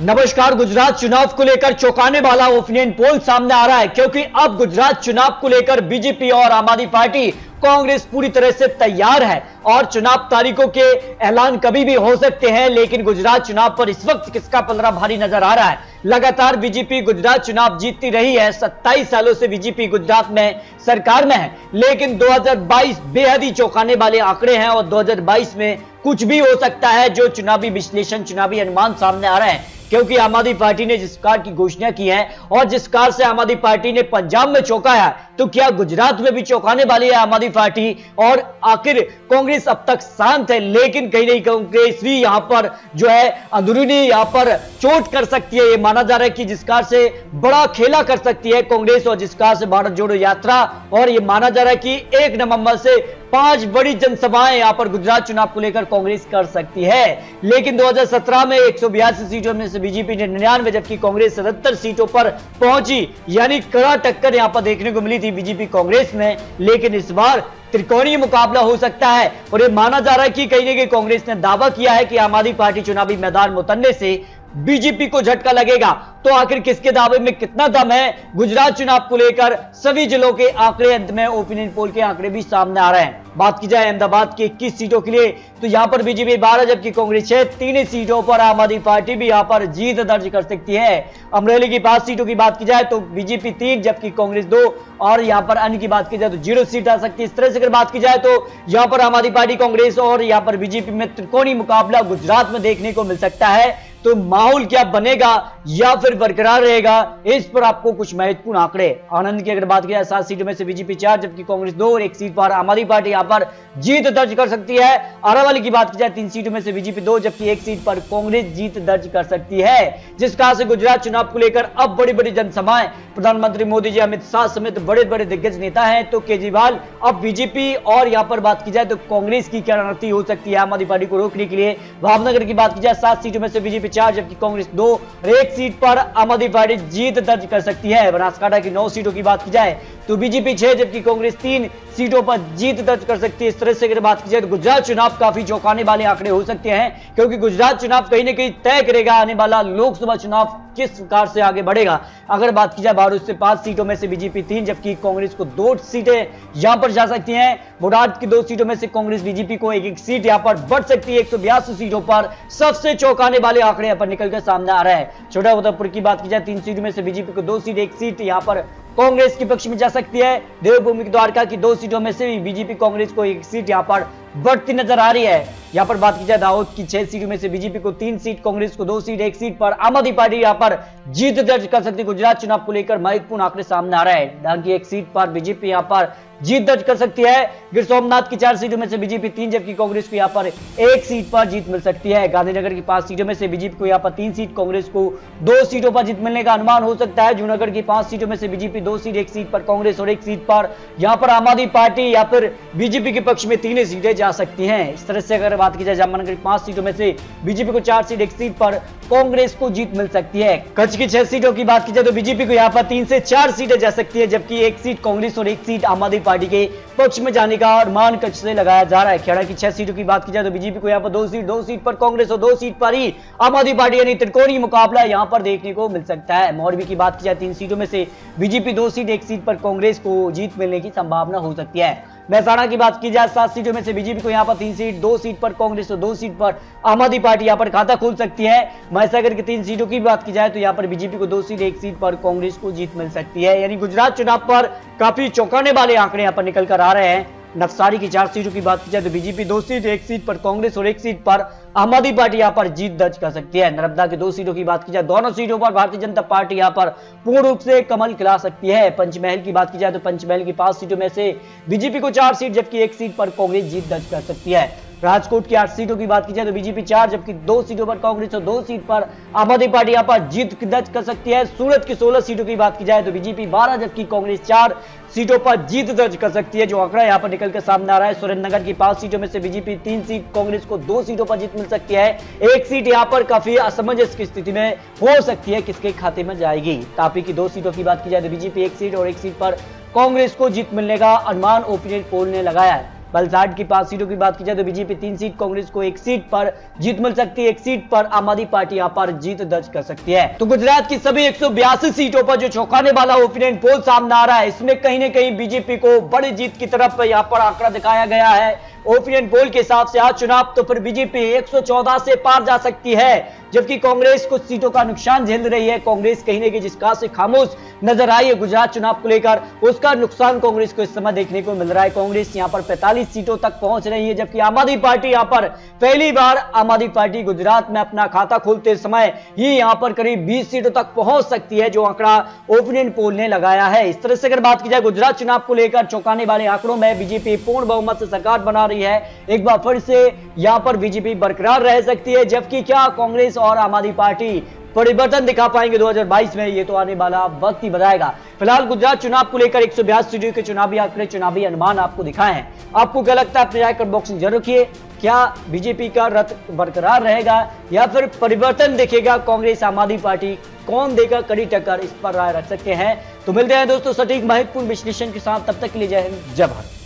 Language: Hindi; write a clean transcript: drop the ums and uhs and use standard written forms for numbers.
नमस्कार। गुजरात चुनाव को लेकर चौंकाने वाला ओपिनियन पोल सामने आ रहा है, क्योंकि अब गुजरात चुनाव को लेकर बीजेपी और आम आदमी पार्टी, कांग्रेस पूरी तरह से तैयार है और चुनाव तारीखों के ऐलान कभी भी हो सकते हैं। लेकिन गुजरात चुनाव पर इस वक्त किसका पलड़ा भारी नजर आ रहा है। लगातार बीजेपी गुजरात चुनाव जीतती रही है। 27 सालों से बीजेपी गुजरात में सरकार में है, लेकिन 2022 बेहद ही चौंकाने वाले आंकड़े हैं और 2022 में कुछ भी हो सकता है। जो चुनावी विश्लेषण, चुनावी अनुमान सामने आ रहे हैं, क्योंकि आम आदमी पार्टी ने जिस कार की घोषणा की है और जिस कार से आम आदमी पार्टी ने पंजाब में चौंकाया, तो क्या गुजरात में भी चौंकाने वाली है आम आदमी पार्टी। और आखिर कांग्रेस अब तक शांत है, लेकिन कहीं नहीं कांग्रेस भी यहां पर जो है अंदरूनी यहां पर चोट कर सकती है। यह माना जा रहा है कि जिस कार से बड़ा खेला कर सकती है कांग्रेस और जिस कार से भारत जोड़ो यात्रा, और यह माना जा रहा है कि 1 नवंबर से 5 बड़ी जनसभाएं यहां पर गुजरात चुनाव को लेकर कांग्रेस कर सकती है। लेकिन 2017 में 182 सीटों में से बीजेपी ने 99, जबकि कांग्रेस 77 सीटों पर पहुंची, यानी कड़ा टक्कर यहां पर देखने को मिली थी बीजेपी कांग्रेस में। लेकिन इस बार त्रिकोणीय मुकाबला हो सकता है और यह माना जा रहा है कि कहीं ना कहीं कांग्रेस ने दावा किया है कि आम आदमी पार्टी चुनावी मैदान में उतरने से बीजेपी को झटका लगेगा। तो आखिर किसके दावे में कितना दम है गुजरात चुनाव को लेकर, सभी जिलों के आंकड़े, अंत में ओपिनियन पोल के आंकड़े भी सामने आ रहे हैं। बात की जाए अहमदाबाद की 21 सीटों के लिए, तो यहां पर बीजेपी 12, जबकि कांग्रेस 6। 3 सीटों पर आम आदमी पार्टी भी यहां पर जीत दर्ज कर सकती है। अमरेली की 5 सीटों की बात की जाए तो बीजेपी 3, जबकि कांग्रेस 2, और यहां पर अन्य की बात की जाए तो 0 सीट आ सकती है। इस तरह से अगर बात की जाए तो यहां पर आम आदमी पार्टी, कांग्रेस और यहां पर बीजेपी में त्रिकोणीय मुकाबला गुजरात में देखने को मिल सकता है। तो माहौल क्या बनेगा या फिर बरकरार रहेगा, इस पर आपको कुछ महत्वपूर्ण आंकड़े। आनंद की अगर बात की जाए 7 सीटों में से बीजेपी 4, जबकि कांग्रेस 2 और 1 सीट पर आम आदमी पार्टी यहां पर जीत दर्ज कर सकती है। अरावली की बात की जाए 3 सीटों में से बीजेपी 2, जबकि 1 सीट पर कांग्रेस जीत दर्ज कर सकती है। जिस कारण से गुजरात चुनाव को लेकर अब बड़ी बड़ी जनसभाएं, प्रधानमंत्री मोदी जी, अमित शाह समेत बड़े बड़े दिग्गज नेता हैं। तो केजरीवाल, अब बीजेपी और यहां पर बात की जाए तो कांग्रेस की क्या रणनीति हो सकती है आम आदमी पार्टी को रोकने के लिए। भावनगर की बात की जाए 7 सीटों में से बीजेपी 4, जबकि कांग्रेस 2 और 1 सीट पर आम आदमी पार्टी जीत दर्ज कर सकती है। बनासकांठा की 9 सीटों की बात की जाए तो बीजेपी 6, जबकि कांग्रेस 3 सीटों पर जीत दर्ज कर सकती है। इस तरह से अगर बात की जाए तो गुजरात चुनाव काफी चौंकाने वाले आंकड़े हो सकते हैं, क्योंकि गुजरात चुनाव कहीं ना कहीं तय करेगा आने वाला लोकसभा चुनाव किस प्रकार से आगे बढ़ेगा। अगर बात की जाए बारूद से 5 सीटों में से बीजेपी 3, जबकि कांग्रेस को 2 सीटें यहां पर जा सकती हैं। बोटाद की 2 सीटों में से कांग्रेस बीजेपी को 1-1 सीट यहां पर बढ़ सकती है। 182 सीटों पर सबसे चौंकाने वाले आंकड़े यहां पर निकलकर सामने आ रहे हैं। छोटा उदयपुर की बात की जाए 3 सीटों में से बीजेपी को 2 सीट, 1 सीट यहां पर कांग्रेस के पक्ष में जा सकती है। देवभूमि द्वारका की 2 सीटों में से भी बीजेपी कांग्रेस को 1 सीट यहां पर बढ़ती नजर आ रही है। यहां पर बात की जाए दाहोद की 6 सीटों में से बीजेपी को 3 सीट, कांग्रेस को 2 सीट, 1 सीट पर आम आदमी पार्टी यहां पर जीत दर्ज कर सकती है। गुजरात चुनाव को लेकर महत्वपूर्ण आंकड़े सामने आ रहे हैं। डांग की 1 सीट पर बीजेपी यहां पर जीत दर्ज कर सकती है। गिर सोमनाथ की 4 सीटों में से बीजेपी 3, जबकि कांग्रेस को यहां पर 1 सीट पर जीत मिल सकती है। गांधीनगर की 5 सीटों में से बीजेपी को यहां पर 3 सीट, कांग्रेस को 2 सीटों पर जीत मिलने का अनुमान हो सकता है। जूनागढ़ की 5 सीटों में से बीजेपी 2 सीट, 1 सीट पर कांग्रेस और 1 सीट पर यहां पर आम आदमी पार्टी या फिर बीजेपी के पक्ष में 3 सीटें जा सकती हैं। इस तरह से अगर बात की जाए जामनगर की 5 सीटों में से बीजेपी को 4 सीट, 1 सीट पर कांग्रेस को जीत मिल सकती है। कच्छ की 6 सीटों की बात की जाए तो बीजेपी को यहां पर 3 से 4 सीटें जा सकती है, जबकि 1 सीट कांग्रेस और 1 सीट आम आदमी पार्टी के पक्ष में जाने का अनुमान कच्छ से लगाया जा रहा है। खेड़ा की 6 सीटों की बात की जाए तो बीजेपी को यहां पर 2 सीट, 2 सीट पर कांग्रेस और 2 सीट पर ही आम आदमी पार्टी, यानी त्रिकोणीय मुकाबला यहां पर देखने को मिल सकता है। मौरवी की बात की जाए 3 सीटों में से बीजेपी 2 सीट, 1 सीट पर कांग्रेस को जीत मिलने की संभावना हो सकती है। महसाणा की बात की जाए 7 सीटों में से बीजेपी को यहां पर 3 सीट, 2 सीट पर कांग्रेस और 2 सीट पर आम आदमी पार्टी यहां पर खाता खोल सकती है। महसागर की 3 सीटों की बात की जाए तो यहां पर बीजेपी को 2 सीट, 1 सीट पर कांग्रेस को जीत मिल सकती है। यानी गुजरात चुनाव पर काफी चौंकाने वाले आंकड़े यहां पर निकल कर आ रहे हैं। नवसारी की 4 सीटों की बात की जाए तो बीजेपी 2 सीट, 1 सीट पर कांग्रेस और 1 सीट पर आम आदमी पार्टी यहां पर जीत दर्ज कर सकती है। नर्मदा की 2 सीटों की बात की जाए, दोनों सीटों पर भारतीय जनता पार्टी यहां पर पूर्ण रूप से कमल खिला सकती है। पंचमहल की बात की जाए तो पंचमहल की 5 सीटों में से बीजेपी को 4 सीट, जबकि 1 सीट पर कांग्रेस जीत दर्ज कर सकती है। राजकोट की 8 सीटों की बात की जाए तो बीजेपी 4, जबकि 2 सीटों पर कांग्रेस और 2 सीट पर आम आदमी पार्टी यहां पर जीत दर्ज कर सकती है। सूरत की 16 सीटों की बात की जाए तो बीजेपी 12, जबकि कांग्रेस 4 सीटों पर जीत दर्ज कर सकती है, जो आंकड़ा यहां पर निकलकर सामने आ रहा है। सुरेंद्रनगर की 5 सीटों में से बीजेपी 3 सीट, कांग्रेस को 2 सीटों पर जीत मिल सकती है। 1 सीट यहां पर काफी असमंजस की स्थिति में हो सकती है, किसके खाते में जाएगी। तापी की 2 सीटों की बात की जाए तो बीजेपी 1 सीट और 1 सीट पर कांग्रेस को जीत मिलने का अनुमान ओपिनियन पोल ने लगाया है। वलसाड की 5 सीटों की बात की जाए तो बीजेपी 3 सीट, कांग्रेस को 1 सीट पर जीत मिल सकती है, 1 सीट पर आम आदमी पार्टी यहां पर जीत दर्ज कर सकती है। तो गुजरात की सभी 182 सीटों पर जो चौंकाने वाला ओपिनियन पोल सामने आ रहा है, इसमें कहीं ना कहीं बीजेपी को बड़ी जीत की तरफ यहां पर आंकड़ा दिखाया गया है। ओपिनियन पोल के हिसाब से आज चुनाव तो फिर बीजेपी 114 से पार जा सकती है, जबकि कांग्रेस कुछ सीटों का नुकसान झेल रही है। कांग्रेस कहीं ना कहीं जिस खास से खामोश नजर आई है गुजरात चुनाव को लेकर, उसका नुकसान कांग्रेस को इस समय देखने को मिल रहा है। कांग्रेस यहां पर 45 सीटों तक पहुंच रही है, जबकि आम आदमी पार्टी यहां पर पहली बार आम आदमी पार्टी गुजरात में अपना खाता खोलते समय ही यहां पर करीब 20 सीटों तक पहुंच सकती है, जो आंकड़ा ओपिनियन पोल ने लगाया है। इस तरह से अगर बात की जाए गुजरात चुनाव को लेकर चौंकाने वाले आंकड़ों में बीजेपी पूर्ण बहुमत से सरकार बना रही है, एक बार फिर से यहां पर बीजेपी बरकरार रह सकती है, जबकि क्या कांग्रेस और आम आदमी पार्टी परिवर्तन दिखा पाएंगे 2022 में, ये तो आने वाला वक्त ही बताएगा। फिलहाल गुजरात चुनाव को लेकर 182 सीटों के चुनावी आंकड़े, चुनावी अनुमान आपको दिखाए हैं। आपको क्या लगता है अपने राय कमेंट बॉक्स में जरूर रखिए। क्या बीजेपी का रथ बरकरार रहेगा या फिर परिवर्तन दिखेगा कांग्रेस आम आदमी पार्टी, कौन देगा कड़ी टक्कर, इस पर राय रख सकते हैं। तो मिलते हैं दोस्तों सटीक महत्वपूर्ण विश्लेषण के साथ, तब तक के लिए जय हिंद जय भारत।